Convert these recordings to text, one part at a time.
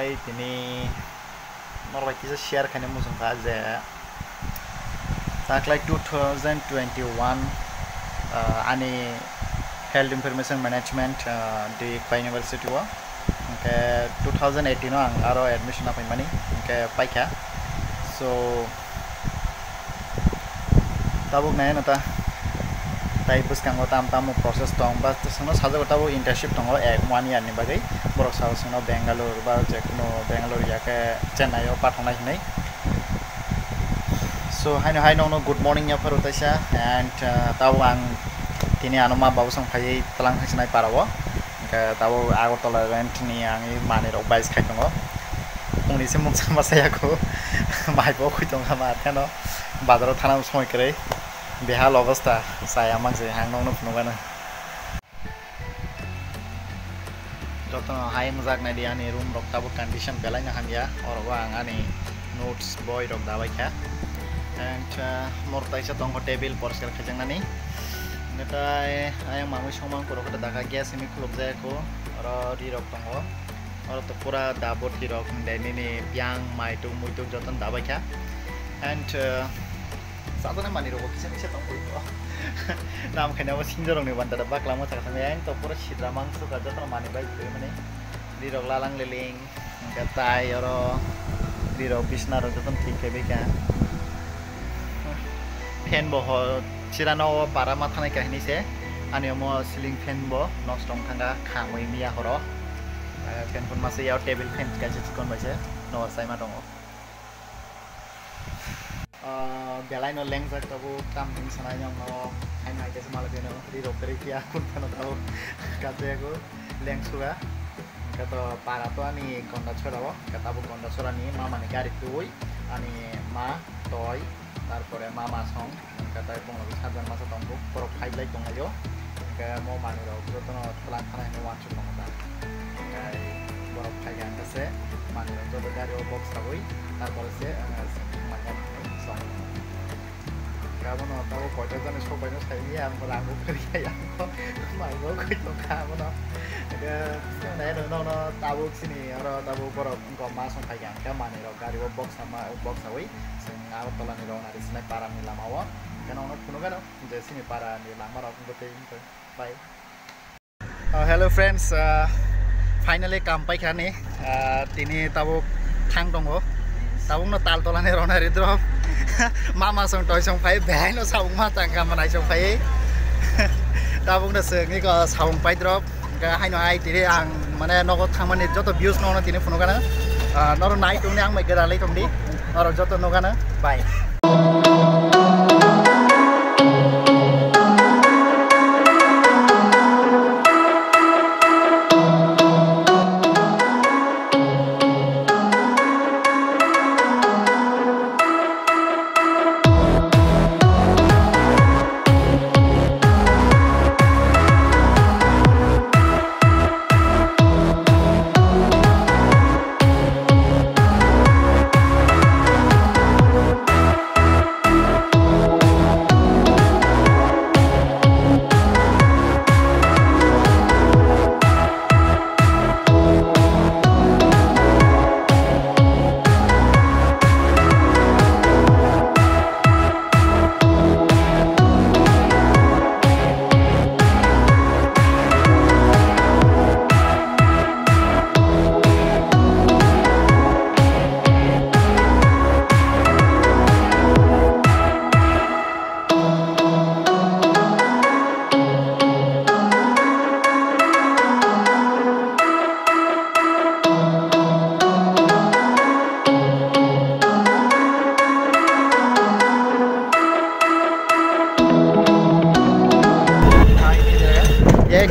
Okai ini normal kita share kan yang musim aja. Tak like 2021 ani health information management di university wa. Ke 2018 ang aro admission apa mani ke paika. So tabuk naik nata. Tapi bus kanggo tam proses tong bas terus saja tahu internship tong 1 year ni bagai borok saus no Bangalore ba jekno Bangalore ya ke Chennai o pathonai nei. So hai no good morning ya perutasa and tahu ang tini anoma babu sang phai telang hasinai parawo ke tahu Agartala rent ni ang mane rok bais khai tongo pungni se mung sama saya ko mai bo khui tong khamar kano bazaro thana soy kre behal অবস্থা saya mangse hangno no pnuga na joto hai muzak na dia ni room rok tabu condition belai na hangya or wa angani notes boy rok dawai kha and mortai sa tong table porskar khajang na ni neta ayang mamu somang ko rok daga gas mi khulok jaya ko ro ri rok tongo or to pura dabot hi rok deni ni piang mai tu muitu joton dawai kha and saat itu mani robo kisah tong itu, nam kena was hinjar orang ni bandar bak lama cakap sama yang tu pura sidra mangsu kerja tu mani baik tu mana, di rok lalang leling, katai oro, di rok bisna rok tu ঠিক kebe kan, fan boh, cirano para mata naik kahini se, ane mo ceiling fan boh, nostong tangga kamui mia horo, fan pun masih ya table fan kaca cikon baca, no saya madongo. Belai no leng sak tabu tam ting sana yang no hai nai desa malah beno di dokter kia kun pano tahu kata aku leng suga kata para tu ani konda chora wo kata bu konda chora ni mama ni gari tuoi ani ma toy tarpore mama song kata pong lagi sajan masa tongbu pro highlight tong ayo ke mo manu ro bro tono telan khana ni wan chung mata kai boro highlight kase manu ro to gari box taboi tarpore se makan song kamu no tahu kota sana sobat no saya ni yang beranggu kerja yang mai go kita kamu no ada no tahu sini orang tahu borok engkau masuk kayak yang mana lo kari box sama box awi sengaja tolan ni lo nari sini para ni lama wa kan orang puno kan jadi sini para ni lama orang betul itu bye. Hello friends, finally kampai kan ni tini tahu thang dongo tahu no tal tolan ni lo nari drop mama song toy song phai bai no saung ma tang kam nai song phai ta bung da seung ni ko saung phai drop ga hai no ai ti re ang mane no ko thamani joto views no tini phono kana no nai tung ni ang mai gara lai tong di oro joto no kana bye.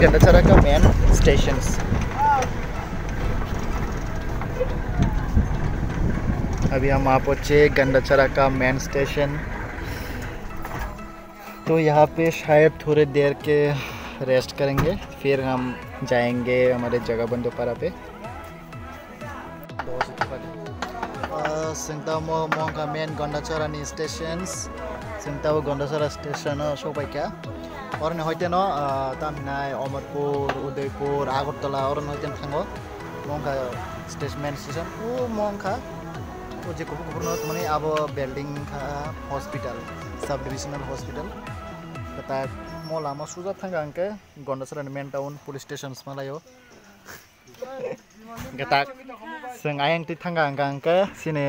गंडाचरा का main stations अभी हम आ पहुंचे गंडाचरा का main station तो यहाँ पे शायद थोड़ी देर के रेस्ट करेंगे फिर हम जाएंगे हमारे जगह बंदोपारा पे Sengtamo Monga main Gandachara ni stations Sengtamo Gandachara station sobai kya और न होते न तामिनाय अमरपुर उदयपुर आगरतला और न होते थांगो मंगा main station mong kha je kubur no mane abo building kha hospital sub divisional hospital kata mo lama suja thanga angke Gondasara main town police station malayo kata seng ayang ti thanga angke sini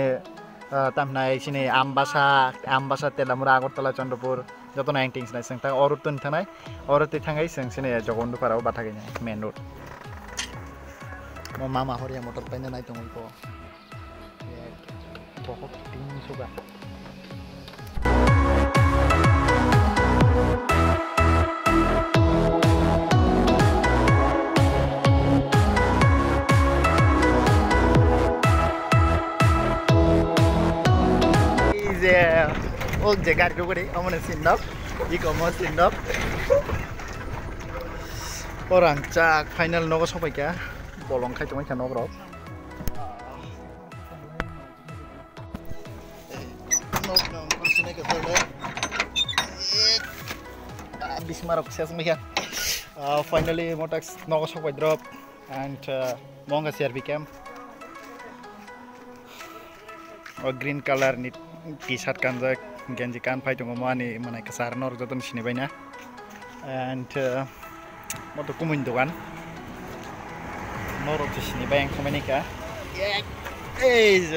tamnai sini ambasa telamura Agartala Chandapur joto 19 sinai seng tang orutun thanai oroti thangai seng sini Jogondu parao bathagenya main road mo mama horia motor paina nai tongol ko बहुत team सुबह ओ जगह को बड़ी अमने सिंडप eco सिंडप और अंचाक final नगो सबाय क्या बलं खाय तमाय खानो bro Bismarck says me here. Finally, Motax Nogoso by drop and Monga CRB camp. A green color t-shirt kanza Genji can fight on money Manakasar nor Joton Shinibana and Motokumin the one. More of the Shinibang Komanika. Is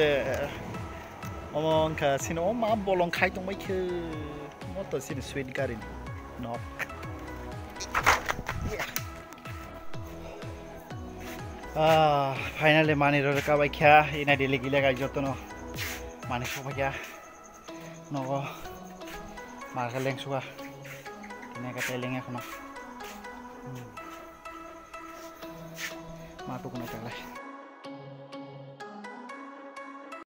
among Casino Bolong Kite on my motor in sweet garden. No. Finally, money to recover care in a daily gila. I don't know. Money for ya. No, Margaling Sugar. Negatelling. Matukuna.